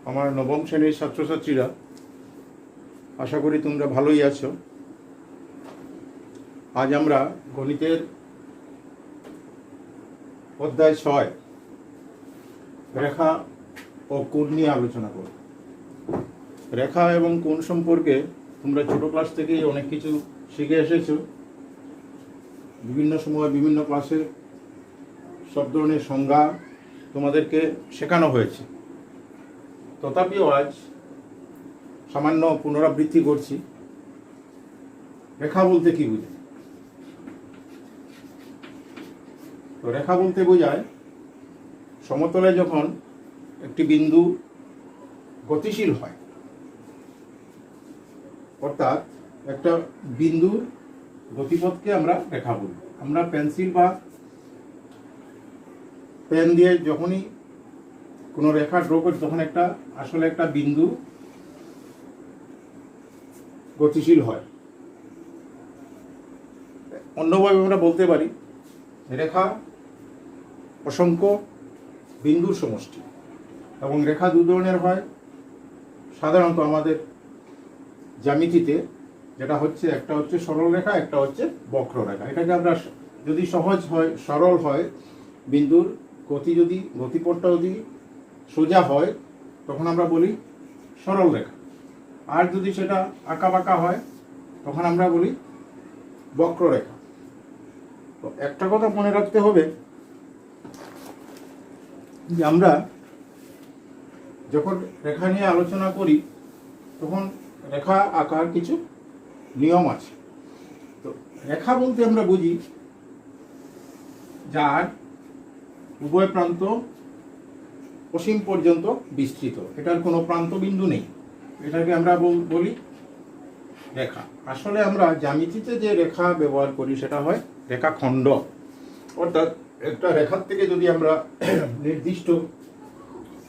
আমার নবম শ্রেণীর ছাত্রছাত্রীরা, আশা করি তোমরা ভালোই আছো। আজ আমরা গণিতের অধ্যায় 6 রেখা ও কোণ নিয়ে আলোচনা করব। রেখা এবং কোণ সম্পর্কে তোমরা ছোট ক্লাস থেকেই অনেক কিছু শিখে এসেছো। বিভিন্ন সময় বিভিন্ন ক্লাসে সব ধরনের সংজ্ঞা তোমাদেরকে শেখানো হয়েছে। তথাপিও আজ সামান্য পুনরাবৃত্তি করছি। রেখা বলতে কি বুঝে? তো রেখা বলতে বোঝায় সমতলে যখন একটি বিন্দু গতিশীল হয়, অর্থাৎ একটা বিন্দুর গতিপথকে আমরা রেখা বলি। আমরা পেন্সিল বা পেন দিয়ে যখনই কোনো রেখা ড্র করি তখন আসলে একটা বিন্দু গতিশীল হয়। অন্যভাবে আমরা বলতে পারি রেখা অসংখ্য বিন্দুর সমষ্টি। এবং রেখা দু ধরনের হয় সাধারণত আমাদের জ্যামিতিতে, যেটা হচ্ছে একটা হচ্ছে সরল রেখা, একটা হচ্ছে বক্ররেখা। এটাকে আমরা যদি সহজ হয়, সরল হয়, বিন্দুর গতিপথটা যদি সোজা হয় তখন আমরা বলি সরল রেখা। আর যদি সেটা আঁকা বাঁকা হয় তখন আমরা বলি বক্ররেখা। তো একটা কথা মনে রাখতে হবে যে আমরা যখন রেখা নিয়ে আলোচনা করি তখন রেখা আঁকার কিছু নিয়ম আছে। তো রেখা বলতে আমরা বুঝি যার উভয় প্রান্ত অসীম পর্যন্ত বিস্তৃত, এটার কোনো প্রান্ত বিন্দু নেই, এটাকে আমরা বলি রেখা। আসলে আমরা জ্যামিতিতে যে রেখা ব্যবহার করি সেটা হয় রেখাখণ্ড। অর্থাৎ একটা রেখার থেকে যদি আমরা নির্দিষ্ট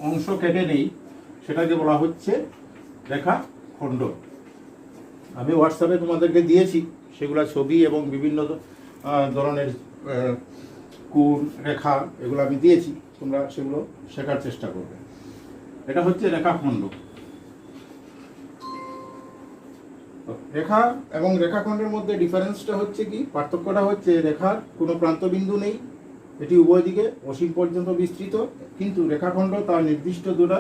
অংশ কেটে নেই সেটাকে বলা হচ্ছে রেখাখণ্ড। আমি হোয়াটসঅ্যাপে তোমাদেরকে দিয়েছি সেগুলো ছবি এবং বিভিন্ন ধরনের কোণ, রেখা, এগুলো আমি দিয়েছি, তোমরা সেগুলো শেখার চেষ্টা করবে। এটা হচ্ছে রেখাখণ্ড। রেখা এবং রেখাখণ্ডের মধ্যে ডিফারেন্সটা হচ্ছে কি, পার্থক্যটা হচ্ছে রেখার কোনো প্রান্তবিন্দু নেই, এটি উভয় দিকে অসীম পর্যন্ত বিস্তৃত, কিন্তু রেখাখণ্ড তার নির্দিষ্ট দুটা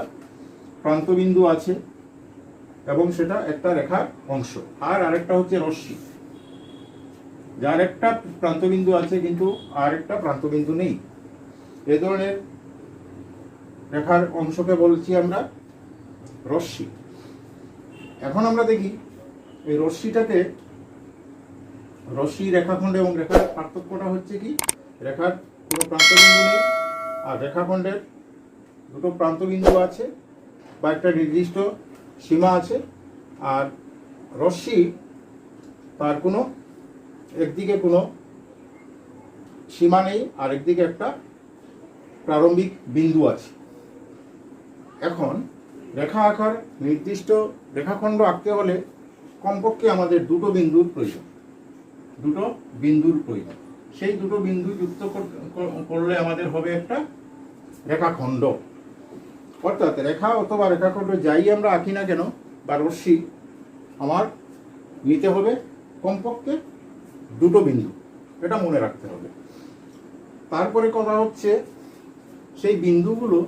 প্রান্তবিন্দু আছে এবং সেটা একটা রেখার অংশ। আর আরেকটা হচ্ছে রশ্মি, যার একটা প্রান্তবিন্দু আছে কিন্তু আর একটা প্রান্তবিন্দু নেই। এ ধরনের রেখার অংশকে বলছি আমরা রশ্মি। এখন আমরা দেখি এই রশ্মি, রেখাখণ্ড এবং রেখার পার্থক্যটা হচ্ছে কি, রেখার কোনো প্রান্তবিন্দু নেই আর রেখাখণ্ডের দুটো প্রান্তবিন্দু আছে বা একটা নির্দিষ্ট সীমা আছে। আর রশ্মি তার কোনো একদিকে কোনো সীমা নেই আর একদিকে একটা প্রারম্ভিক বিন্দু আছে। এখন রেখা আঁকার নির্দিষ্ট রেখাখণ্ড আঁকতে হলে কমপক্ষে আমাদের দুটো বিন্দুর প্রয়োজন। সেই দুটো বিন্দু যুক্ত করলে আমাদের হবে একটা রেখাখণ্ড। অর্থাৎ রেখা অথবা রেখাখণ্ড যাই আমরা আঁকি না কেন বা রশ্মি, আমার নিতে হবে কমপক্ষে দুটো বিন্দু, এটা মনে রাখতে হবে। তারপরে কথা হচ্ছে সেই বিন্দুগুলো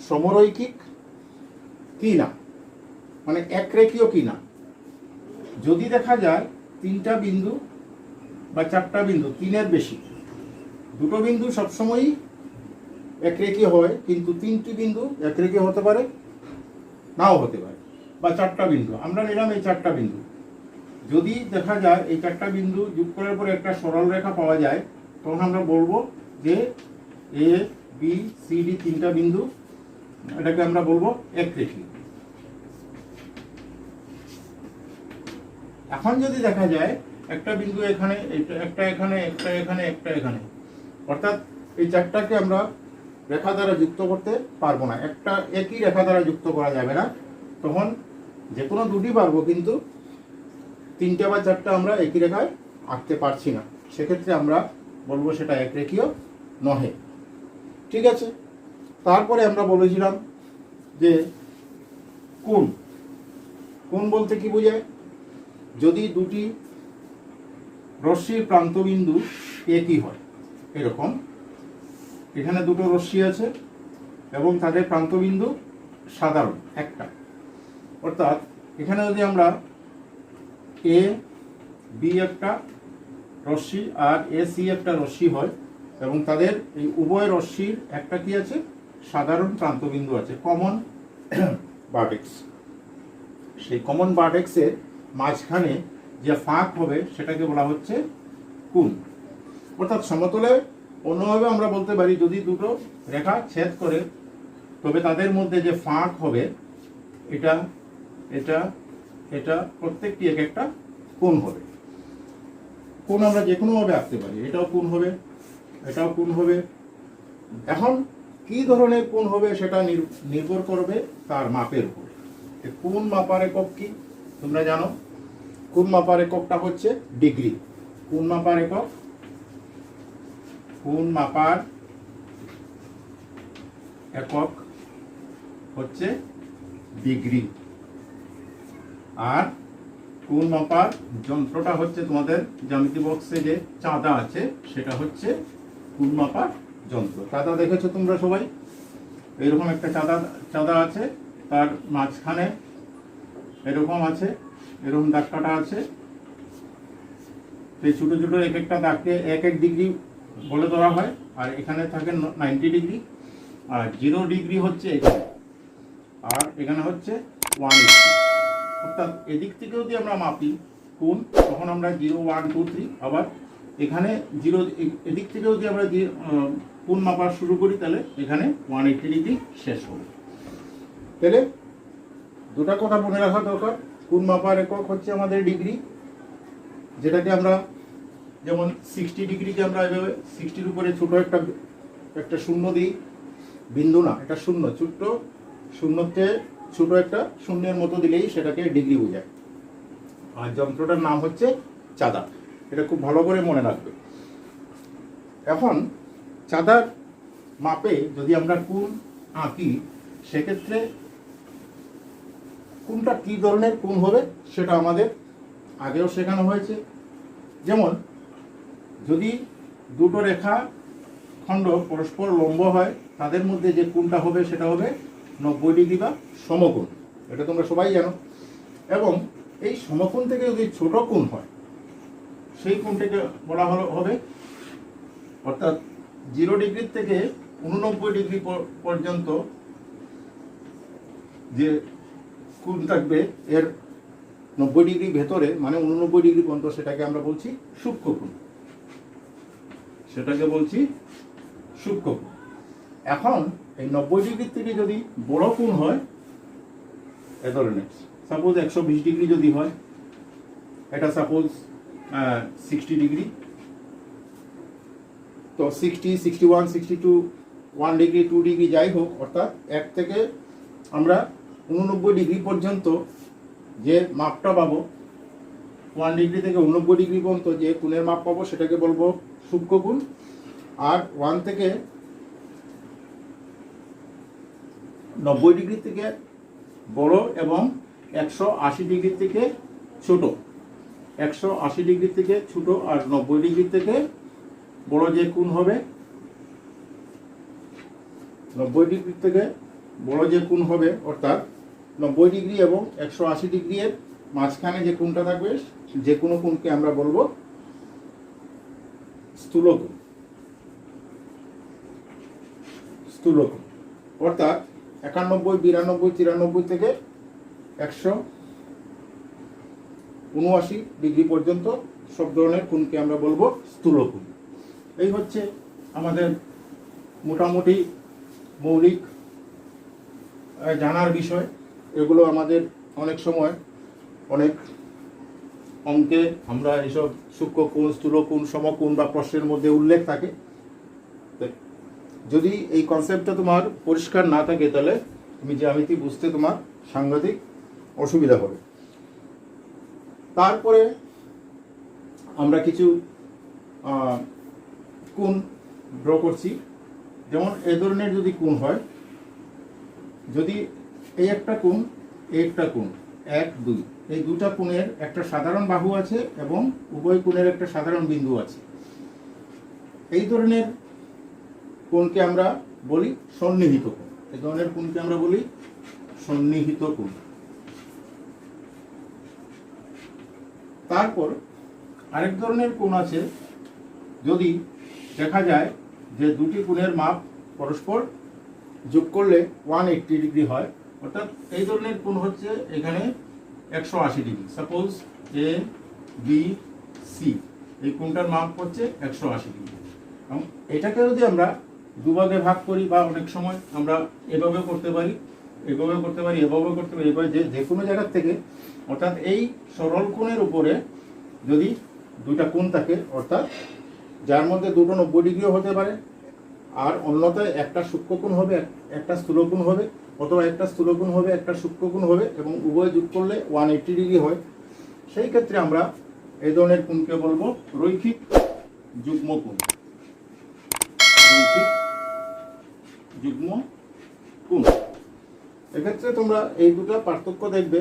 সমরৈখিক কি না, মানে একরেখীয় কি না। যদি দেখা যায় তিনটা বিন্দু বা চারটা বিন্দু, তিনের বেশি, দুটো বিন্দু সবসময়ই একরেখী হয়, কিন্তু তিনটি বিন্দু একরেখী হতে পারে, নাও হতে পারে। বা চারটা বিন্দু, আমরা নিলাম এই চারটা বিন্দু, যদি দেখা যায় এই চারটা বিন্দু যোগ করার পরে একটা সরল রেখা পাওয়া যায় তখন আমরা বলবো যে এ বি সি ডি তিনটা বিন্দু, এটাকে আমরা বলবো একরেখী। এখন যদি দেখা যায় একটা বিন্দু এখানে, একটা এখানে, একটা এখানে, একটা এখানে, অর্থাৎ এই চারটাকে আমরা রেখা দ্বারা যুক্ত করতে পারবো না, একটা একই রেখা দ্বারা যুক্ত করা যাবে না, তখন যে কোনো দুটি পারবো কিন্তু তিনটা বা চারটা আমরা একই রেখায় আঁকতে পারছি না। সেক্ষেত্রে আমরা বলবো সেটা একরেখীয় নহে। ঠিক আছে, তারপরে আমরা বলেছিলাম যে কোণ। কোণ বলতে কি বোঝায়? যদি দুটি রশ্মির প্রান্তবিন্দু একই হয়, এরকম এখানে দুটো রশ্মি আছে এবং তাদের প্রান্তবিন্দু সাধারণ একটা, অর্থাৎ এখানে যদি আমরা এ বি একটা রশ্মি আর এ সি একটা রশ্মি হয় এবং তাদের এই উভয় রশ্মির একটা কি আছে? সাধারণ প্রান্তবিন্দু আছে, কমন ভার্টেক্স। সেই কমন ভার্টেক্সের মাঝখানে যে ফাঁক হবে সেটাকে বলা হচ্ছে কোণ। অর্থাৎ সমতলে অন্যভাবে আমরা বলতে পারি, যদি দুটো রেখা ছেদ করে তবে তাদের মধ্যে যে ফাঁক হবে এটা এটা এটা প্রত্যেকটি এক একটা কোণ হবে। কোণ আমরা যে কোনোভাবে আঁকতে পারি, এটাও কোণ হবে, এটাও কোণ হবে। এখন কি ধরনের কোণ হবে সেটা নির্ভর করবে তার মাপের উপর। কোণ মাপার একক কি তোমরা জানো? কোণ মাপার এককটা হচ্ছে ডিগ্রি। কোণ মাপার একক, কোণ মাপার একক হচ্ছে ডিগ্রি। আর কোণ মাপার যন্ত্রটা হচ্ছে তোমাদের জ্যামিতি বক্সে যে চাঁদা আছে সেটা হচ্ছে কোণ মাপার যন্ত্র। চাঁদা দেখেছো তোমরা সবাই? এরকম একটা চাঁদা আছে, তার মাঝখানে এরকম আছে, এরকম দাগ কাটা আছে। সেই ছোটো ছোটো এক একটা দাগকে এক এক ডিগ্রি বলে ধরা হয়, আর এখানে থাকে 90 ডিগ্রি, আর 0 ডিগ্রি হচ্ছে এখানে, আর এখানে হচ্ছে 180। অর্থাৎ এদিক থেকে যদি আমরা মাপি কোণ, তখন আমরা 0, 1, 2, 3, আবার এখানে 0, এদিক থেকে যদি আমরা কোণ মাপা শুরু করি তাহলে এখানে 180 ডিগ্রি শেষ হবে। তাহলে দুটা কথা মনে রাখা দরকার। কোণ মাপার একক হচ্ছে আমাদের ডিগ্রি, যেটাকে আমরা যেমন 60 ডিগ্রিকে আমরা এভাবে 60-র উপরে ছোটো একটা শূন্য দিই, বিন্দু না, এটা শূন্য, ছোট্ট শূন্যতে ছোটো একটা শূন্যের মতো দিলেই সেটাকে ডিগ্রি বোঝায়। আর যন্ত্রটার নাম হচ্ছে চাঁদা। এটা খুব ভালো করে মনে রাখবে। এখন চাঁদার মাপে যদি আমরা কোণ আঁকি, সেক্ষেত্রে কোনটা কী ধরনের কোণ হবে সেটা আমাদের আগেও শেখানো হয়েছে। যেমন যদি দুটো রেখা খণ্ড পরস্পর লম্ব হয়, তাদের মধ্যে যে কোণটা হবে সেটা হবে 90 ডিগ্রি বা সমকোণ। এটা তোমরা সবাই জানো। এবং এই সমকোণ থেকে যদি ছোট কোণ হয়, সেই কোণটাকে বলা হবে, অর্থাৎ 0 ডিগ্রি থেকে 89 ডিগ্রি পর্যন্ত যে কোণ থাকবে এর 90 ডিগ্রি ভেতরে, মানে 89 ডিগ্রি পর্যন্ত, সেটাকে আমরা বলছি সূক্ষ্মকোণ। সেটাকে বলছি সূক্ষ্মকোণ। এখন এই 90 ডিগ্রি থেকে যদি বড় কোণ হয়, এ ধরনের সাপোজ 120 ডিগ্রি যদি হয়, এটা সাপোজ 60 ডিগ্রি, তো 60, 61, 62, 1 ডিগ্রি, 2 ডিগ্রি যাই হোক, অর্থাৎ 1 থেকে আমরা 89 ডিগ্রি পর্যন্ত যে মাপটা পাবো, 1 ডিগ্রি থেকে 89 ডিগ্রি পর্যন্ত যে কোণের মাপ পাবো সেটাকে বলবো সূক্ষ্মকোণ। আর 1 থেকে 90 ডিগ্রি থেকে বড় এবং 180 ডিগ্রি থেকে ছোট, 180 ডিগ্রি থেকে ছোট আর 90 ডিগ্রি থেকে বড় যে কোণ হবে, 90 ডিগ্রি থেকে বড় যে কোণ হবে, অর্থাৎ 90 ডিগ্রি এবং 180 ডিগ্রি এর মাঝখানে যে কোণটা থাকবে, যে কোনো কোণকে আমরা বলবো স্থূলকোণ। স্থূলকোণ অর্থাৎ 91, 92, 93 থেকে 179 ডিগ্রি পর্যন্ত সব ধরনের কোণকে আমরা বলবো স্থূলকোণ। এই হচ্ছে আমাদের মোটামুটি মৌলিক জানার বিষয়। এগুলো আমাদের অনেক সময় অনেক অঙ্কে আমরা এইসব সূক্ষ্মকোণ, স্থূলকোণ, সমকোণ বা প্রশ্নের মধ্যে উল্লেখ থাকে। যদি এই কনসেপ্টটা তোমার পরিষ্কার না থাকে তাহলে তুমি জ্যামিতি বুঝতে তোমার সাংঘাতিক অসুবিধা হবে। তারপরে আমরা কিছু কোণ ড্র করছি। যেমন এই ধরনের যদি কোণ হয়, যদি এই একটা কোণ, এই একটা কোণ, 1 2, এই দুটা কোণের একটা সাধারণ বাহু আছে এবং উভয় কোণের একটা সাধারণ বিন্দু আছে, এই ধরনের কোণকে আমরা বলি সন্নিহিত কোণ। এই ধরনের কোণকে আমরা বলি সন্নিহিত কোণ। তারপর আরেক ধরনের কোণ আছে, যদি দেখা যায় যে দুটি কোণের মাপ পরস্পর যোগ করলে 180 ডিগ্রি হয়, অর্থাৎ এই ধরনের কোণ হচ্ছে এখানে 180 degree. Suppose A B C, এই কোণটার মাপ হচ্ছে 180 ডিগ্রি। এবং এটাকে যদি আমরা দুভাগে ভাগ করি, বা অনেক সময় আমরা এভাবে করতে পারি, এভাবে করতে পারি, এভাবে করতে পারি, এভাবে যে কোনো জায়গার থেকে, অর্থাৎ এই সরল কোণের উপরে যদি দুটা কোণ থাকে, অর্থাৎ যার মধ্যে দুটো 90 ডিগ্রিও হতে পারে, আর অন্যথায় একটা সূক্ষ্মকোণ হবে, একটা স্থূলকোণ হবে, অথবা একটা স্থূলকোণ হবে, একটা সূক্ষ্মকোণ হবে, এবং উভয় যোগ করলে 180 ডিগ্রি হয়, সেই ক্ষেত্রে আমরা এই ধরনের কোণকে বলবো রৈখিক যুগ্ম কোণ। রৈখিক যুগ্ম কোণ। এক্ষেত্রে তোমরা এই দুটো পার্থক্য দেখবে।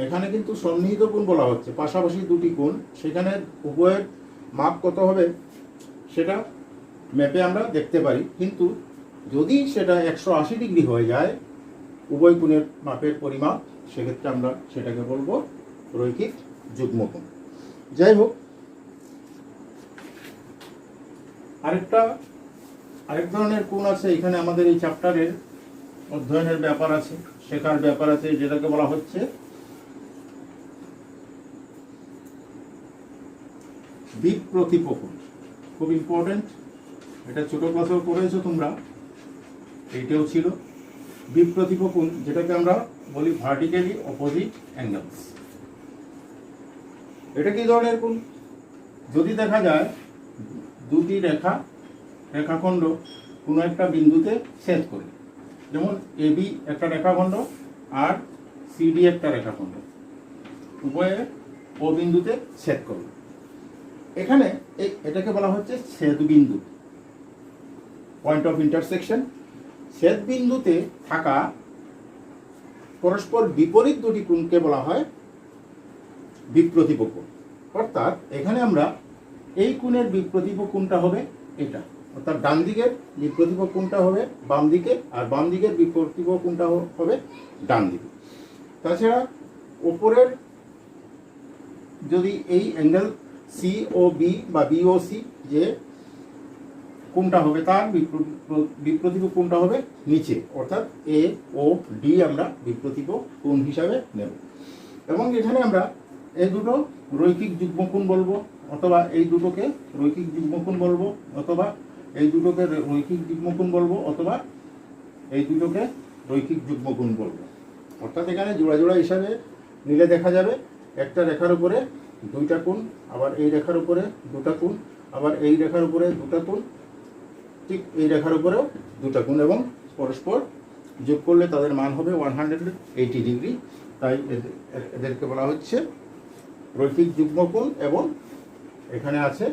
এখানে কিন্তু সন্নিহিত কোণ বলা হচ্ছে, পাশাপাশি দুটি কোণ, সেখানে উভয়ের মাপ কত হবে সেটা ম্যাপে আমরা দেখতে পারি, কিন্তু যদি সেটা 180 ডিগ্রি হয়ে যায় উভয় কোণের মাপের পরিমাপ, সেক্ষেত্রে আমরা সেটাকে বলবো রৈখিক যুগ্ম কোণ। যাই হোক, আরেক ধরনের কোণ আছে এখানে আমাদের এই চ্যাপ্টারের অধ্যয়নের ব্যাপার আছে, শেখার ব্যাপার আছে, যেটাকে বলা হচ্ছে বিপ্রতিপ কোণ। খুব ইম্পর্টেন্ট, এটা ছোট ক্লাসেও পড়েছো তোমরা, এইটাও ছিল বিপ্রতিপ কোণ, যেটাকে আমরা বলি ভার্টিক্যালি অপোজিট অ্যাঙ্গেলস। এটা কি ধরনের কোণ? যদি দেখা যায় দুটি রেখাখণ্ড কোনো একটা বিন্দুতে ছেদ করে, যেমন এবি একটা রেখাখণ্ড আর সিডি একটা রেখাখণ্ড, উভয়ে ও বিন্দুতে ছেদ করবে, এখানে এটাকে বলা হচ্ছে ছেদ বিন্দু, পয়েন্ট অফ ইন্টারসেকশন। ছেদ বিন্দুতে থাকা পরস্পর বিপরীত দুটি কোণকে বলা হয় বিপ্রতিপ কোণ। অর্থাৎ এখানে আমরা এই কোণের বিপ্রতিপ কোণটা হবে এটা, অর্থাৎ ডান দিকের বিপ্রতিপ কোণটা হবে বাম দিকে, আর বাম দিকের বিপ্রতিপ কোণটা হবে ডান দিকে। তাছাড়া উপরের যদি এই অ্যাঙ্গেল সি ও বি বা বি ও সি, যে কোণটা হবে তার বিপ্রতিপ কোণটা হবে নিচে, অর্থাৎ এ ও ডি আমরা বিপ্রতিপ কোণ হিসাবে নেব। এবং এখানে আমরা এই দুটো রৈখিক যুগ্ম কোণ বলবো, অথবা এই দুটোকে রৈখিক যুগ্ম কোণ বলবো, অথবা এই দুটোকে রৈখিক যুগ্ম কোণ বলবো, অথবা এই দুটোকে রৈখিক যুগ্ম কোণ বলবো। অর্থাৎ এখানে জোড়া জোড়া হিসাবে নিলে দেখা যাবে একটা রেখার উপরে দুইটা কোণ, আবার এই রেখার উপরে দুটা কোণ, আবার এই রেখার উপরে দুটা কোণ, ঠিক এই রেখার উপরেও দুটা কোণ, এবং পরস্পর যোগ করলে তাদের মান হবে 180 ডিগ্রি। তাই এদেরকে বলা হচ্ছে রৈখিক যুগ্ম কোণ। এবং এখানে আছে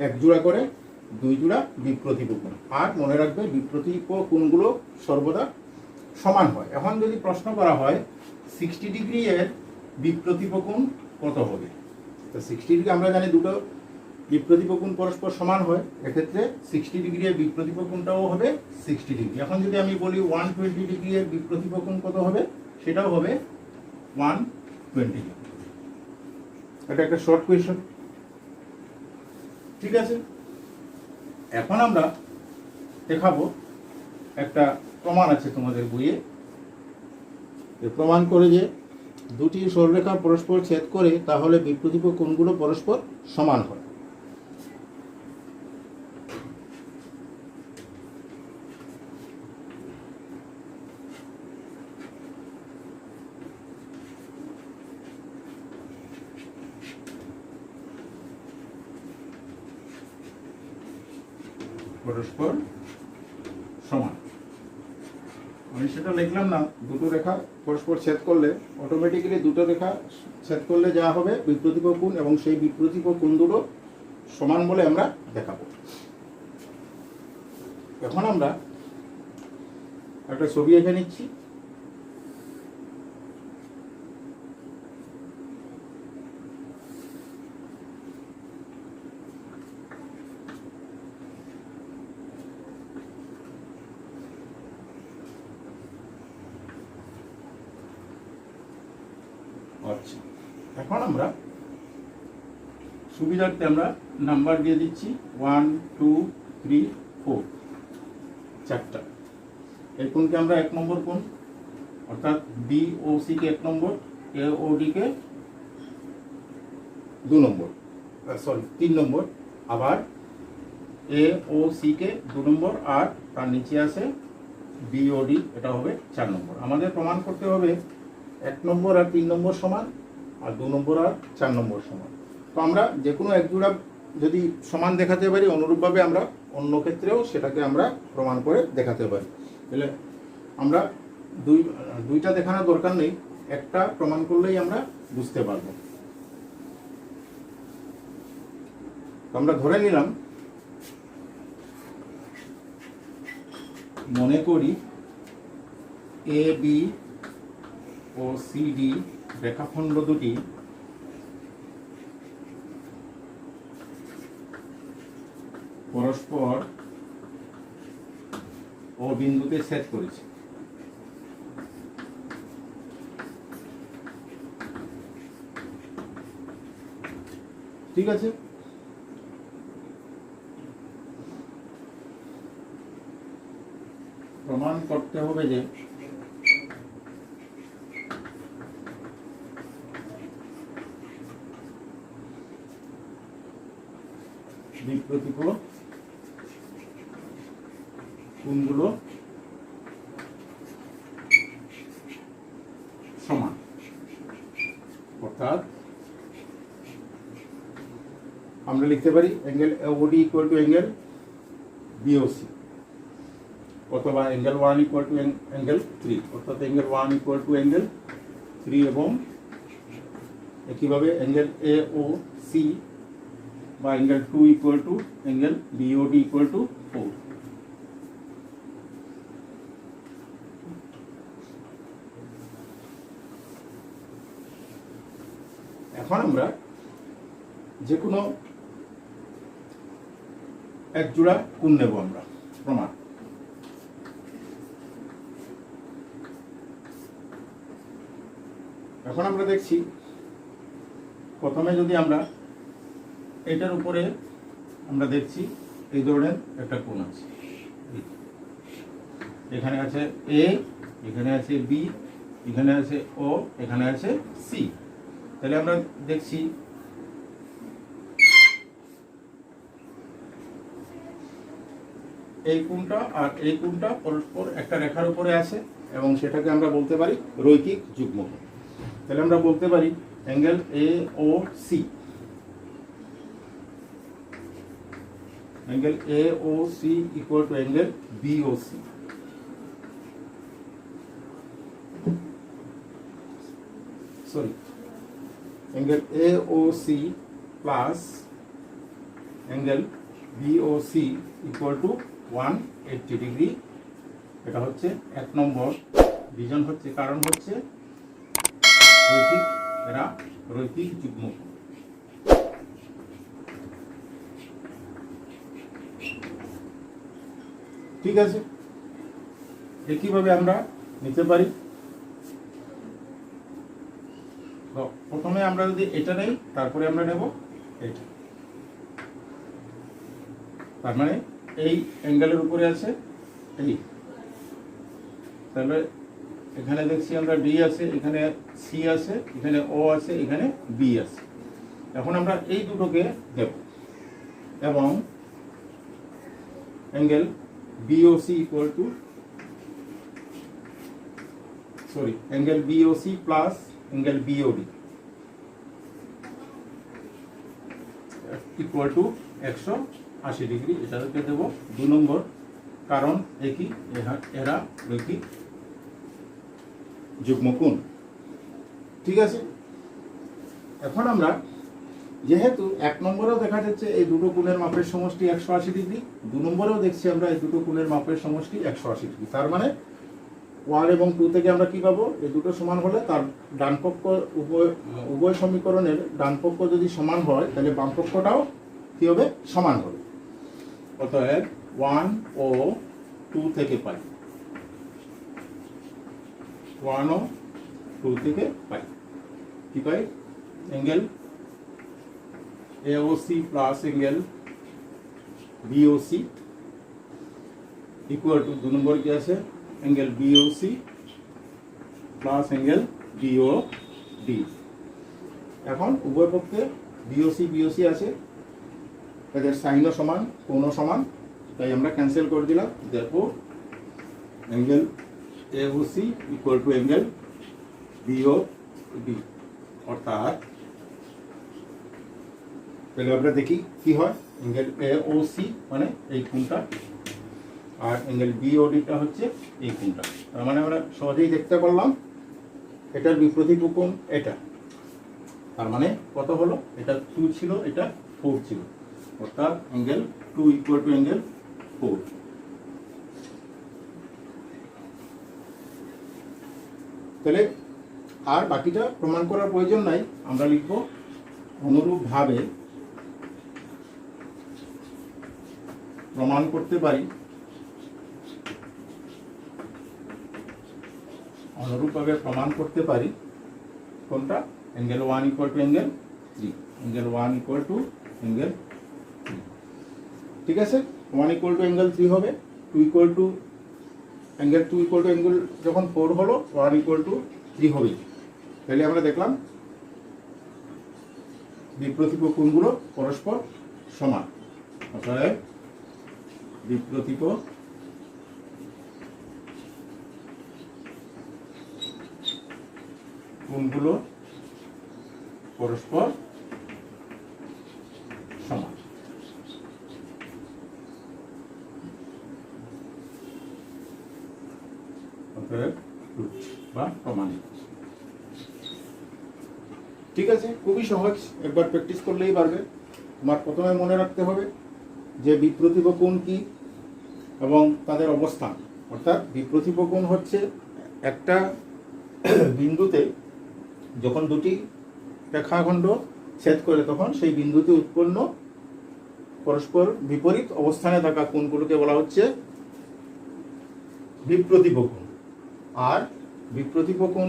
এক জোড়া করে দুই জোড়া বিপ্রতিপ কোণ। আর মনে রাখবে বিপ্রতিপ কোণগুলো সর্বদা সমান হয়। এখন যদি প্রশ্ন করা হয় 60 ডিগ্রি এর বিপ্রতিপ কোণ কত হবে, তো 60 ডিগ্রি আমরা জানি দুটো বিপ্রতিপ কোণ পরস্পর সমান হয়, এক্ষেত্রে 60 ডিগ্রি এর বিপ্রতিপ কোণটাও হবে 60 ডিগ্রি। এখন যদি আমি বলি 120 ডিগ্রি এর বিপ্রতিপ কোণ কত হবে, সেটাও হবে 120 ডিগ্রি। এটা একটা শর্ট কোয়েশ্চন, ঠিক আছে। এখন আমরা দেখাবো একটা প্রমাণ আছে তোমাদের বইয়ে, প্রমাণ করে যে দুটি সরলরেখা পরস্পর ছেদ করে তাহলে বিপ্রতিপ কোণগুলো পরস্পর সমান হয়। পরস্পর সমান, আমি সেটা লিখলাম না। দুটো রেখা পরস্পর ছেদ করলে অটোমেটিক্যালি দুটো রেখা ছেদ করলে যা হবে বিপ্রতিপ কোণ, এবং সেই বিপ্রতিপ কোণ দুটো সমান বলে আমরা দেখাবো। এখন আমরা একটা ছবি এঁকে নিচ্ছি। আচ্ছা, এখন আমরা সুবিধার্থে আমরা নাম্বার দিয়ে দিচ্ছি 1 2 3 4, চারটা। এই কোণকে আমরা 1 নম্বর কোণ, অর্থাৎ BOC কে 1 নম্বর, AOD কে 2 নম্বর, 3 নম্বর, আবার AOC কে 2 নম্বর, আর তার নিচে আছে BOD, এটা হবে 4 নম্বর। আমাদের প্রমাণ করতে হবে 1 নম্বর আর 3 নম্বর সমান, আর 2 নম্বর আর 4 নম্বর সমান। তো আমরা যে কোনো এক জোড়া যদি সমান দেখাতে পারি, অনুরূপভাবে আমরা অন্য ক্ষেত্রেও সেটাকে আমরা প্রমাণ করে দেখাতে পারি। তাহলে আমরা দুইটা দেখানোর দরকার নেই, একটা প্রমাণ করলেই আমরা বুঝতে পারবো। তো আমরা ধরে নিলাম, মনে করি AB ও CD রেখাখণ্ড দুটি পরস্পর ও বিন্দুতে ছেদ করেছে। ঠিক আছে, প্রমাণ করতে হবে যে বিপ্রতিকূল কোণগুলো সমান, অর্থাৎ আমরা লিখতে পারি angle AOD equal to angle BOC, অথবা অ্যাঙ্গেল 1 ইকুয়াল টু অ্যাঙ্গেল 3, অর্থাৎ অ্যাঙ্গেল 1 ইকুয়াল টু অ্যাঙ্গেল 3, এবং একইভাবে অ্যাঙ্গেল AOC বা angle 2 equal to angle BOD equal to 4। এখন আমরা যে কোনো এক জোড়া কোণ নেব আমরা প্রমাণ। এখন আমরা দেখছি, প্রথমে যদি আমরা এটার উপরে আমরা দেখছি এই ধরনের একটা কোণ আছে, এখানে আছে A, এখানে আছে B, এখানে আছে O, এখানে আছে C। তাহলে আমরা দেখছি এই কোণটা আর এই কোণটা পরস্পর একটা রেখার উপরে আছে, এবং সেটাকে আমরা বলতে পারি রৈখিক যুগ্মকোণ। তাহলে আমরা বলতে পারি angle AOC, angle AOC equal to angle BOC। Sorry, angle AOC plus angle BOC equal to 180 degree. এটা হচ্ছে 1 নম্বর রিজন, হচ্ছে কারণ হচ্ছে রৈখিক, এরা রৈখিক যুগ্মকোণ। ঠিক আছে, একইভাবে আমরা নিতে পারি। তো প্রথমে আমরা যদি এটা নেই, তারপরে আমরা নেব এটা, তার মানে এই অ্যাঙ্গেলের উপরে আছে এই, তাহলে এখানে দেখছি আমরা D আছে, এখানে C আছে, এখানে O আছে, এখানে B আছে। এখন আমরা এই দুটোকে দেব, এবং angle BOC equal to angle BOC plus angle BOD equal to 180 degree. এটাকে দেব 2 নম্বর, কারণ একই, এরা রৈখিক যুগ্মকোণ। ঠিক আছে, এখন আমরা যেহেতু 1 নম্বরেও দেখা যাচ্ছে এই দুটো কোণের মাপের সমষ্টি 180 ডিগ্রি, 2 নম্বরেও দেখছি আমরা এই দুটো কোণের মাপের সমষ্টি 180 ডিগ্রি, তার মানে 1 এবং 2 থেকে আমরা কি পাবো, এই দুটো সমান হলে তার ডান পক্ষ উভয় সমীকরণের ডান পক্ষ যদি সমান হয় তাহলে বাম পক্ষটাও কি হবে, সমান হবে। অতএব 1 ও 2 থেকে পাই, 1 ও 2 থেকে পাই কি পাই, angle AOC plus angle BOC equal to 2 number কি আছে, angle BOC plus angle BOD। এখন উভয় পক্ষে BOC আছে, এদের সাইনও সমান, কোণও সমান, তাই আমরা ক্যান্সেল করে দিলাম। therefore angle AOC equal to angle BOD। অর্থাৎ তাহলে আমরা দেখি কি হয়, অ্যাঙ্গেল AOC মানে এই কোণটা আর অ্যাঙ্গেল BODটা হচ্ছে এই কোণটা। তার মানে আমরা সহজেই দেখতে পারলাম এটার বিপ্রতীপ কোণ এটা, তার মানে কত হলো, এটা 2 ছিল, এটা 4 ছিল, অর্থাৎ অ্যাঙ্গেল 2 ইকুয়াল টু অ্যাঙ্গেল 4। তাহলে আর বাকিটা প্রমাণ করার প্রয়োজন নাই, আমরা লিখব অনুরূপভাবে প্রমাণ করতে পারি, অনুরূপভাবে প্রমাণ করতে পারি কোনটা, angle 1 equal to angle 3, angle 1 equal to angle 3। ঠিক আছে, 1 ইকুয়াল টু অ্যাঙ্গেল 3 হবে, 2 equal to angle 2 equal to angle যখন 4 হলো 1 ইকুয়াল টু 3 হবে। তাহলে আমরা দেখলাম বিপ্রতীপ কোণগুলো পরস্পর সমান, অতএব বিপ্রতীপ কোণগুলো পরস্পর সমান। অতএব বা প্রমাণিত। ঠিক আছে, খুবই সহজ, একবার প্র্যাকটিস করলেই পারবে। তোমার প্রথমে মনে রাখতে হবে যে বিপ্রতীপ কোণ কি এবং তাদের অবস্থান। অর্থাৎ বিপ্রতীপ কোণ হচ্ছে একটা বিন্দুতে যখন দুটি রেখাখণ্ড ছেদ করে তখন সেই বিন্দুতে উৎপন্ন পরস্পর বিপরীত অবস্থানে থাকা কোণগুলোকে বলা হচ্ছে বিপ্রতীপ কোণ। আর বিপ্রতীপ কোণ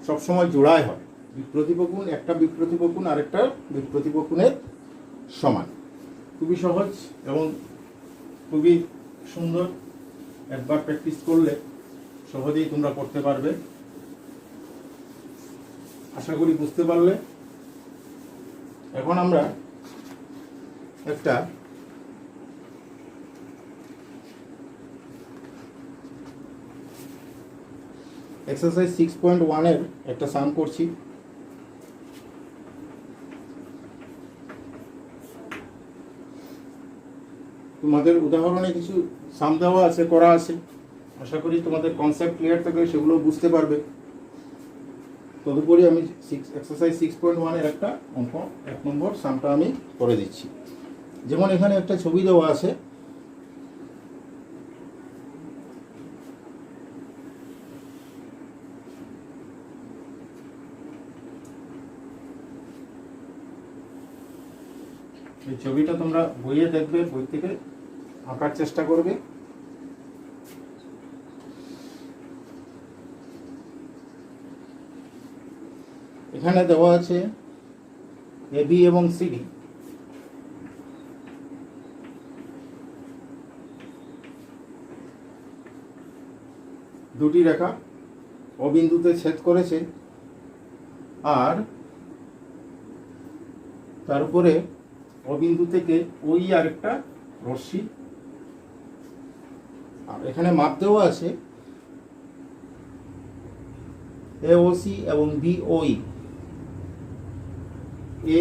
সবসময় জোড়ায় হয়, বিপ্রতীপ কোণ একটা বিপ্রতীপ কোণ আরেকটা বিপ্রতীপ কোণের সমান। খুবই সহজ এবং খুবই সুন্দর, একবার প্র্যাকটিস করলে সহজেই তোমরা করতে পারবে। আশা করি বুঝতে পারলে। এখন আমরা একটা এক্সারসাইজ 6.1 এর একটা সাম করছি। তোমাদের উদাহরণে কিছু সাম দেওয়া আছে, করা আছে, আশা করি তোমাদের কনসেপ্ট ক্লিয়ার থাকলে সেগুলো বুঝতে পারবে। তদুপরি আমি এক্সারসাইজ 6.1 এর একটা অঙ্ক 1 নম্বর সামটা আমি করে দিচ্ছি। যেমন এখানে একটা ছবি দেওয়া আছে, এই ছবিটা তোমরা বইয়ে দেখবে, বই থেকে আঁকার চেষ্টা করবে। এখানে দেওয়া আছে AB এবং CD দুটি রেখা ও বিন্দুতে ছেদ করেছে, আর তার উপরে ও বিন্দু থেকে ওই আরেকটা রশ্মি, আর এখানে মাপ দেওয়া আছে AOC এবং BOE।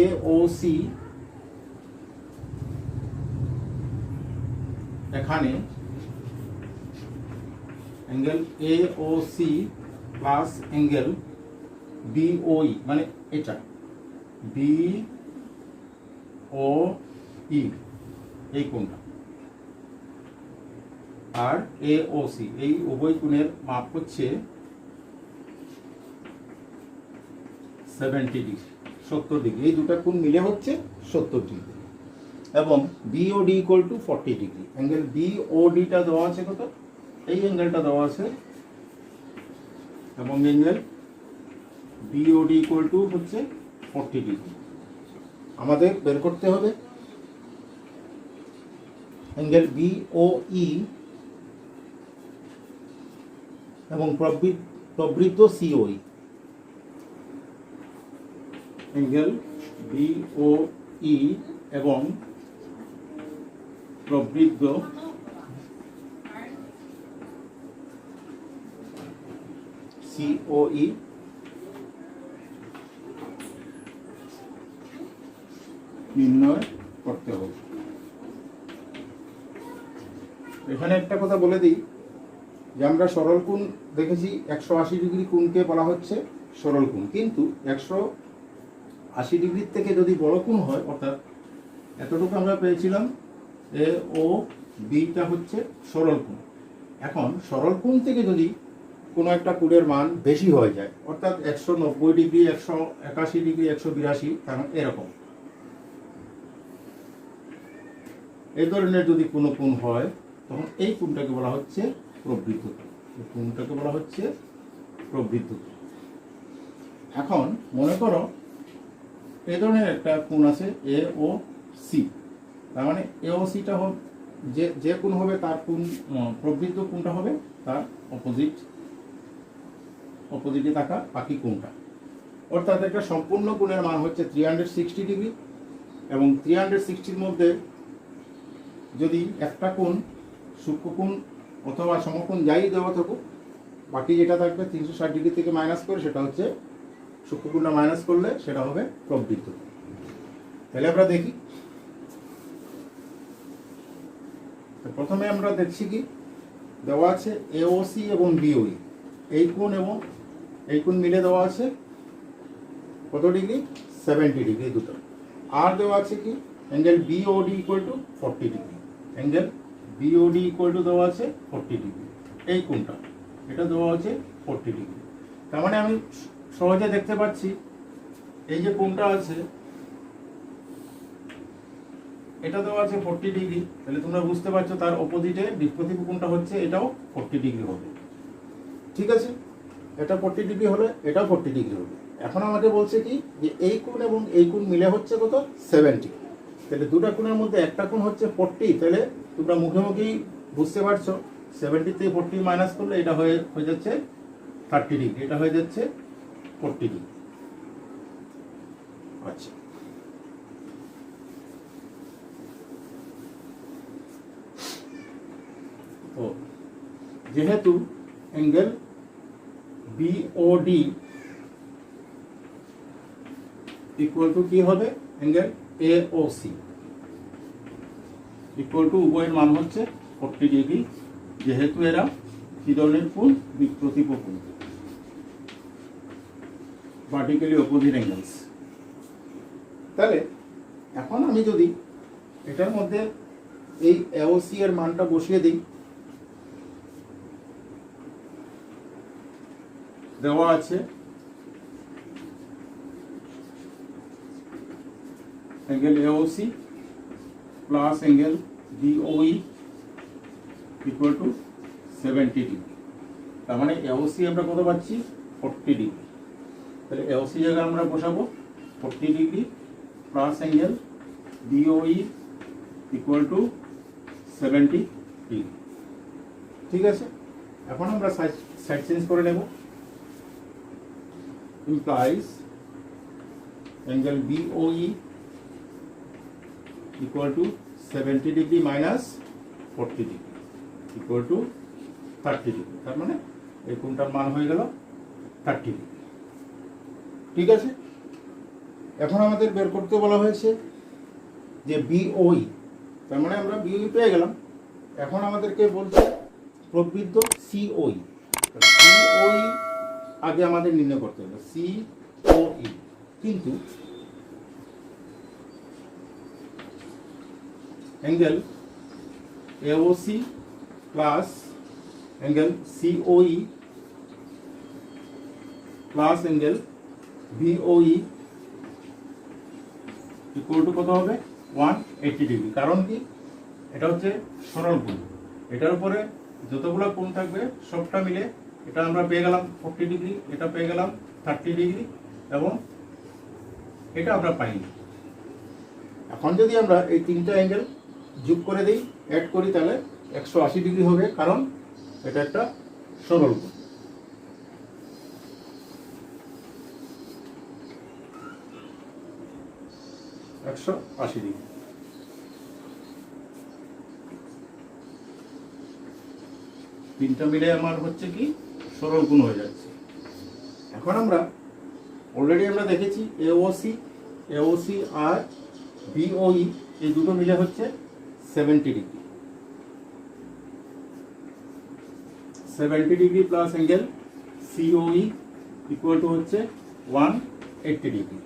AOC এখানে angle AOC plus angle BOE মানে এটা BOE ও ই এই কোণটা, আর এ ও সি এই উভয় কোণের মাপ হচ্ছে 70 ডিগ্রি, 70 ডিগ্রি। এই দুটা কোণ মিলে হচ্ছে 70 ডিগ্রি। এবং BOD equal to 40 degree. Angle বিওডিটা দেওয়া আছে কত, এই অ্যাঙ্গেলটা দেওয়া আছে, এবং অ্যাঙ্গেল বিওডি ইকুয়াল টু হচ্ছে 40 ডিগ্রি। আমাদের বের করতে হবে অ্যাঙ্গেল বিওই এবং প্রবৃদ্ধ সিওই। অ্যাঙ্গেল বিওই এবং প্রবৃদ্ধ সিওই নির্ণয় করতে হবে। এখানে একটা কথা বলে দিই যে আমরা সরল কোণ দেখেছি, 180 ডিগ্রি কোণকে বলা হচ্ছে সরল কোণ, কিন্তু 180 ডিগ্রির থেকে যদি বড় কোণ হয়, অর্থাৎ এতটুকু আমরা পেয়েছিলাম এ ও বিটা হচ্ছে সরল কোণ। এখন সরল কোণ থেকে যদি কোনো একটা কোণের মান বেশি হয়ে যায়, অর্থাৎ 190 ডিগ্রি, 181 ডিগ্রি, 182, এরকম এই ধরনের যদি কোনো কোণ হয়, তখন এই কোণটাকে বলা হচ্ছে প্রবৃদ্ধ কোণ। এই কোণটাকে বলা হচ্ছে প্রবৃদ্ধ কোণ। এখন মনে করো এই ধরনের একটা কোণ আছে এ ও সি, তার মানে এ ও সিটা হবে যে কোণ হবে তার কোণ, প্রবৃদ্ধ কোণটা হবে তার অপোজিটে থাকা বাকি কোণটা। অর্থাৎ একটা সম্পূর্ণ কোণের মান হচ্ছে 360 ডিগ্রি, এবং 360-র মধ্যে যদি একটা কোণ সূক্ষ্মকোণ অথবা সমকোণ যাই দেওয়া থাকুক, বাকি যেটা থাকবে 360 ডিগ্রি থেকে মাইনাস করে সেটা হচ্ছে সূক্ষ্মকোণটা মাইনাস করলে সেটা হবে প্রবৃদ্ধ। তাহলে আমরা দেখি, প্রথমে আমরা দেখছি কি দেওয়া আছে এওসি এবং বিওই, এই কোণ এবং এই কোণ মিলে দেওয়া আছে কত ডিগ্রি, 70 ডিগ্রি দুটো। আর দেওয়া আছে কি angle BOD equal to 40 degree. Angle BOD equal two দেওয়া আছে 40 ডিগ্রি। এই কোণটা এটা দেওয়া আছে 40 ডিগ্রি। তার মানে আমি সহজে দেখতে পাচ্ছি এই যে কোণটা আছে এটা দেওয়া আছে 40 ডিগ্রি, তাহলে তোমরা বুঝতে পারছো তার অপোজিটে বিপরীত কোণটা হচ্ছে এটাও 40 ডিগ্রি হবে। ঠিক আছে, এটা 40 ডিগ্রি হলে এটাও 40 ডিগ্রি হবে। এখন আমাকে বলছে কি যে এই কোণ এবং এই কোণ মিলে হচ্ছে কত, 70। তাহলে দুটা কোণের মধ্যে একটা কোণ হচ্ছে 40, তাহলে তোমরা মুখে মুখেই বুঝতে পারছো 70 থেকে 40 মাইনাস করলে এটা হয়ে যাচ্ছে 30 ডিগ্রি, এটা হয়ে যাচ্ছে 40 ডিগ্রি। আচ্ছা, তো যেহেতু অ্যাঙ্গেল বিওডি ইকুয়াল টু কি হবে, অ্যাঙ্গেল এওসি ইকুয়াল টু উভয়ের মান হচ্ছে 40 ডিগ্রি, যেহেতু এরা কি ধরনের কোণ, প্রতিপ কোণ, ভার্টিক্যালি অপোজিট অ্যাঙ্গেলস। তাহলে এখন আমি যদি এটার মধ্যে এই এওসি এর মানটা বসিয়ে দিই, দেওয়া আছে angle AOC plus angle বিওই equal to 70 degree. তার মানে এওসি আমরা কত পাচ্ছি, 40 ডিগ্রি। তাহলে এওসি জায়গায় আমরা বসাবো 40 degree plus angle বিওই equal to 70 degree. ঠিক আছে, এখন আমরা সাইড চেঞ্জ করে নেব। implies angle BOE equal to 70 degree minus 40 degree equal to 30 degree। তার মানে এই কোণটার মান হয়ে গেল 30 ডিগ্রি। ঠিক আছে, এখন আমাদের বের করতে বলা হয়েছে যে BOE, তার মানে আমরা BOE পেয়ে গেলাম। এখন আমাদেরকে বলছে প্রবৃদ্ধ COE। COE আগে আমাদের নির্ণয় করতে হবে, COE। কিন্তু angle AOC plus angle COE plus angle বিওই equal to কত হবে 180 ডিগ্রি। কারণ কি, এটা হচ্ছে সরল কোণ, এটার উপরে যতগুলো কোণ থাকবে সবটা মিলে এটা আমরা পেয়ে গেলাম 40 ডিগ্রি, এটা পেয়ে গেলাম 30 ডিগ্রি, এবং এটা আমরা পাইনি। এখন যদি আমরা এই তিনটা অ্যাঙ্গেল যোগ করে দিই, অ্যাড করি, তাহলে 180 ডিগ্রি হবে, কারণ এটা একটা সরল কোণ। একশো 80 ডিগ্রি। তিনটা মিলে আমার হচ্ছে কি সরল কোণ হয়ে যাচ্ছে। এখন আমরা অলরেডি আমরা দেখেছি এওসি আর বিওই এই দুটো মিলে হচ্ছে 70 degree. 70 degree plus angle COE equal two হচ্ছে 180 ডিগ্রি।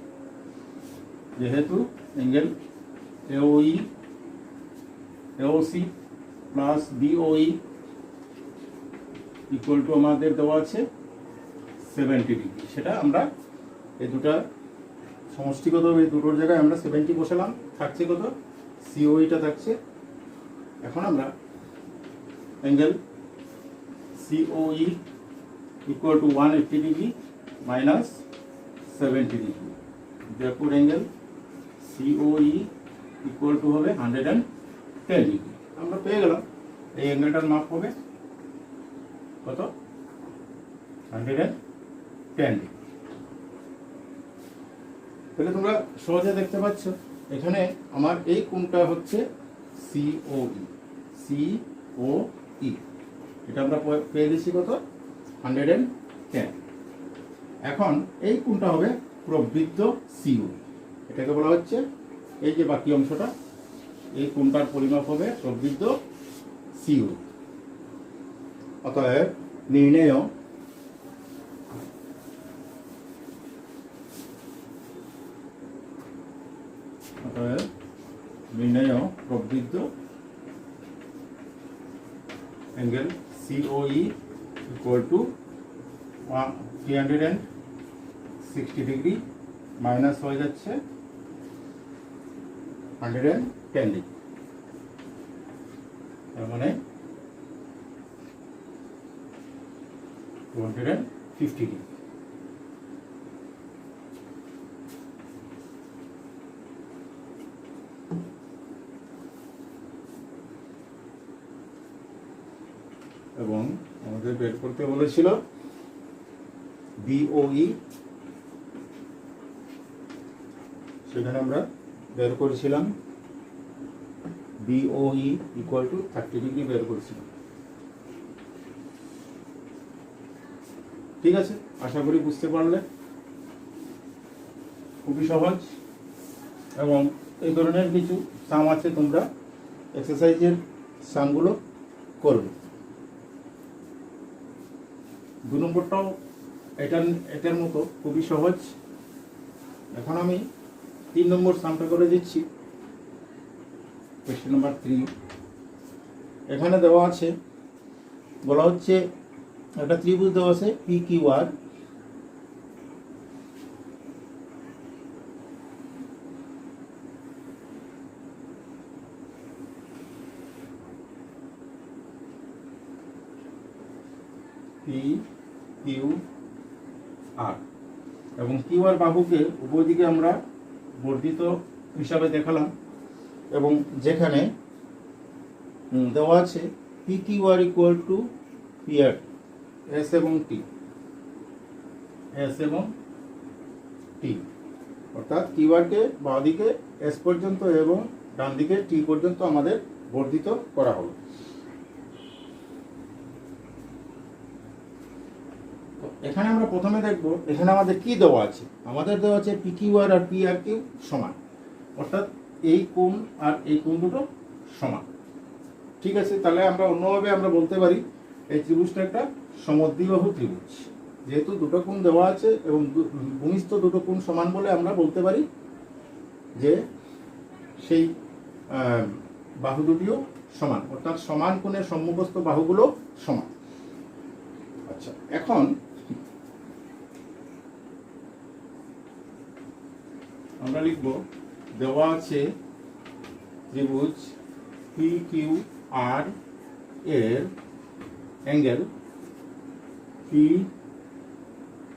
যেহেতু angle AOC plus বিওই equal to আমাদের দেওয়া আছে 70 ডিগ্রি, সেটা আমরা এই দুটা সমষ্টিগত এই দুটোর জায়গায় আমরা 70 বসালাম, থাকছে কত সিওইটা থাকছে। এখন আমরা angle COE equal to 180 degree minus 70 degree, therefore angle COE equal two হবে 110 ডিগ্রি। আমরা পেয়ে গেলাম এই অ্যাঙ্গেলটার মাপ হবে কত 110 ডিগ্রি। তাহলে তোমরা সহজে দেখতে পাচ্ছ এখানে আমার এই কোণটা হচ্ছে সিওই, এটা আমরা পেয়ে দিচ্ছি কত 110। এখন এই কোণটা হবে প্রবৃদ্ধ সিও, এটাকে বলা হচ্ছে এই যে বাকি অংশটা, এই কোণটার পরিমাপ হবে প্রবৃদ্ধ সিও। অতএব নির্ণেয় প্রবৃদ্ধ angle COE equal to 360 degree minus হয়ে যাচ্ছে 110 ডিগ্রি, তার মানে 250 ডিগ্রি। এবং আমাদের বের করতে বলেছিল বিওই, সেখানে আমরা বের করেছিলাম বিওই ইকুয়াল টু 30 ডিগ্রি বের করেছিলাম। ঠিক আছে, আশা করি বুঝতে পারলে, খুবই সহজ। এবং এই ধরনের কিছু সাম আছে, তোমরা এক্সারসাইজের সামগুলো করবে। 2 নম্বরটাও এটার মতো খুবই সহজ। এখন আমি 3 নম্বর সামটা করে দিচ্ছি। কোয়েশ্চেন নাম্বার 3 এখানে দেওয়া আছে, বলা হচ্ছে একটা ত্রিভুজ দেওয়া আছে পি কিউ আর, পি কিউ আর, এবং কিউ আর বাহুকে উভয় দিকে আমরা বর্ধিত হিসাবে দেখালাম, এবং যেখানে দেওয়া আছে P Q R equal to P R S এবং টি, অর্থাৎ কিউ আরকে বাঁ দিকে এস পর্যন্ত এবং ডান দিকে টি পর্যন্ত আমাদের বর্ধিত করা হলো। এখানে আমরা প্রথমে দেখব এখানে আমাদের কি দেওয়া আছে। আমাদের দেওয়া আছে পি কিউ আর পি আর কিউ সমান, অর্থাৎ এই কোণ আর এই কোণ দুটো সমান। ঠিক আছে, তাহলে আমরা অন্যভাবে আমরা বলতে পারি এই ত্রিভুজটা একটা সমদ্বিবাহু ত্রিভুজ। যেহেতু দুটো কোণ দেওয়া আছে এবং ভূমিস্থ দুটো কোণ সমান বলে আমরা বলতে পারি যে সেই বাহু দুটিও সমান, অর্থাৎ সমান কোণের সম্মুখস্থ বাহুগুলো সমান। আচ্ছা, এখন আমরা লিখব দেওয়া আছে ত্রিভুজ পি কিউ আর এর angle P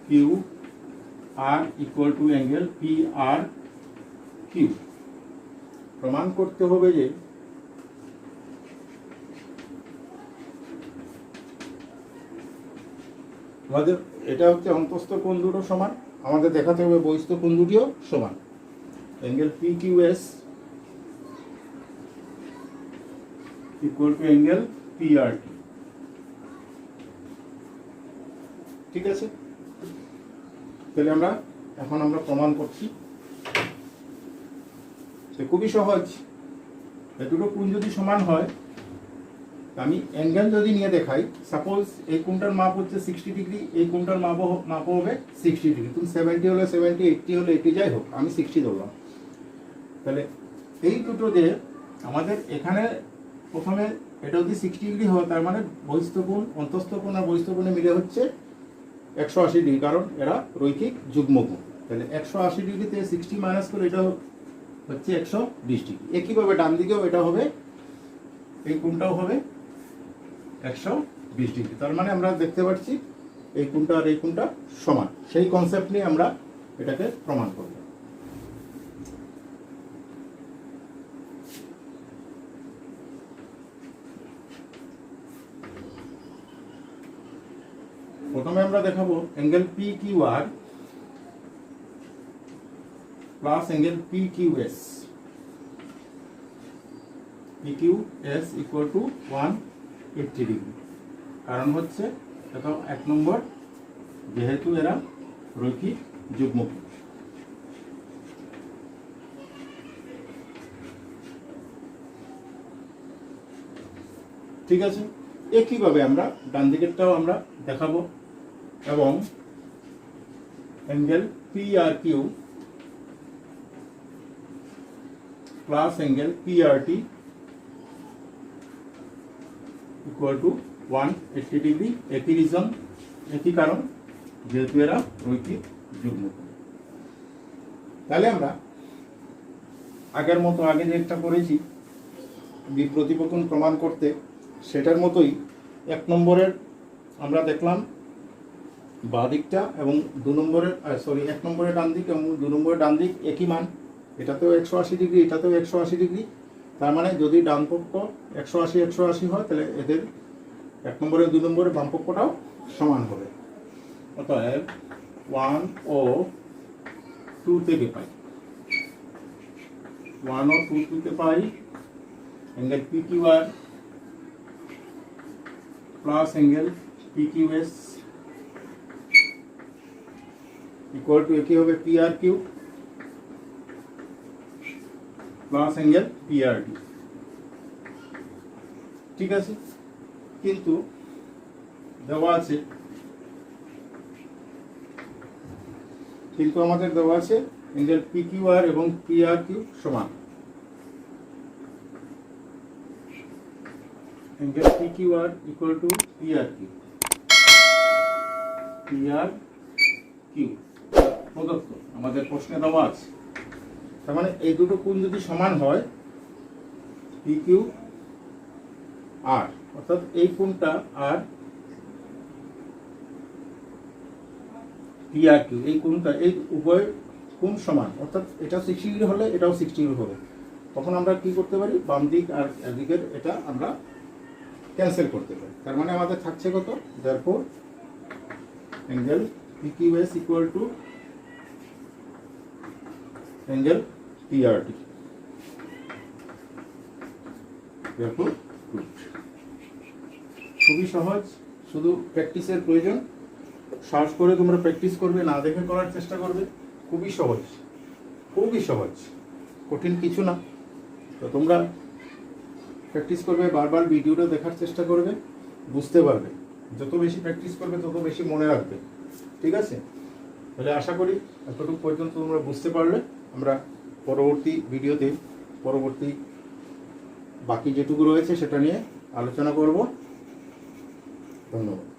Q R equal to angle P R Q. প্রমাণ করতে হবে যে আমাদের এটা হচ্ছে অন্তস্থ কোণ দুটো সমান, আমাদের দেখাতে হবে বহিস্থ কোণ দুটিও সমান। Angle P Q S equal to angle P R T. ঠিক আছে, তাহলে এখন আমরা প্রমাণ করছি। খুবই সহজ, এই দুটো কোণ যদি সমান হয়, আমি অ্যাঙ্গেল যদি নিয়ে দেখাই, সাপোজ এই কোণটার মাপ হচ্ছে 60 ডিগ্রি, এই কোণটার মাপ হবে 60 ডিগ্রি। তুমি 70 হলে 70, 80 হলে 80, যাই হোক, আমি 60 ধরলাম। তাহলে এই দুটো যে আমাদের এখানে প্রথমে এটা যদি 60 ডিগ্রি হয়, তার মানে বহিস্থ কোণ, অন্তস্থ কোণ আর বহিস্থ কোণে মিলে হচ্ছে 180 ডিগ্রি, কারণ এরা রৈখিক যুগ্ম কোণ। তাহলে 180 ডিগ্রিতে 60 মাইনাস করে এটা হচ্ছে 120 ডিগ্রি। একইভাবে ডান দিকেও এটা হবে, এই কোণটাও হবে 120 ডিগ্রি। তার মানে আমরা দেখতে পাচ্ছি এই কোণটা আর এই কোণটা সমান। সেই কনসেপ্ট নিয়ে আমরা এটাকে প্রমাণ করব। প্রথমে আমরা দেখাবো angle P Q R plus angle P Q S. P Q S equal to 180 degree. কারণ হচ্ছে এটা 1 নম্বর, যেহেতু এরা রৈখিক যুগ্ম কোণ। ঠিক আছে, একইভাবে আমরা ডান দিকেরটাও আমরা দেখাবো, এবং angle P R Q plus angle P R T equal to 180 degree. একই রিজন, একই কারণ, যেহেতু এরা রৈখিক যুগ্ম কোণ। তাহলে আমরা আগের মতো, আগে যেটা করেছি প্রতিপকোণ প্রমাণ করতে, সেটার মতোই 1 নম্বরের আমরা দেখলাম বাঁ দিকটা এবং 2 নম্বরের 1 নম্বরের ডান দিক এবং 2 নম্বরের ডান দিক একই মান। এটাতেও 180 ডিগ্রি, এটাতেও 180 ডিগ্রি। তার মানে যদি ডান পক্ষ 180 180 হয়, তাহলে এদের 1 নম্বরে 2 নম্বরে বাম পক্ষটাও সমান হবে। অতএব 1 ও 2 থেকে পাই, 1 ও 2 থেকে পাই angle P Q R plus angle P Q S equal to একই হবে P R Q plus angle P R D. ঠিক আছে, কিন্তু দেওয়া আছে, আমাদের দেওয়া আছে অ্যাঙ্গেল পি কিউ আর এবং পি আর কিউ সমান। Angle P Q R equal to P R Q, P R Q প্রদত্ত আমাদের প্রশ্নে দেওয়া আছে। তার মানে এই দুটো কোণ যদি সমান হয়, পি কিউ আর, অর্থাৎ এই কোণটা আর পি আর কিউ, এই কোণটা, এই উভয় কোণ সমান, অর্থাৎ এটা 60 ডিগ্রি হলে এটাও 60 ডিগ্রি হবে। তখন আমরা কি করতে পারি, বাম দিক আর এদিকের এটা আমরা ক্যান্সেল করতে পারি। তার মানে আমাদের থাকছে কত, therefore angle P Q S equal to angle P R T. খুবই সহজ, শুধু প্র্যাকটিসের প্রয়োজন। সার্চ করে তোমরা প্র্যাকটিস করবে, না দেখে করার চেষ্টা করবে। খুবই সহজ, খুবই সহজ, কঠিন কিছু না। তো তোমরা প্র্যাকটিস করবে, বারবার ভিডিওটা দেখার চেষ্টা করবে, বুঝতে পারবে। যত বেশি প্র্যাকটিস করবে তত বেশি মনে রাখবে। ঠিক আছে, তাহলে আশা করি এতটুকু পর্যন্ত তোমরা বুঝতে পারলে। আমরা পরবর্তী ভিডিওতে, পরবর্তী বাকি যেটুকু রয়েছে সেটা নিয়ে আলোচনা করব। ধন্যবাদ।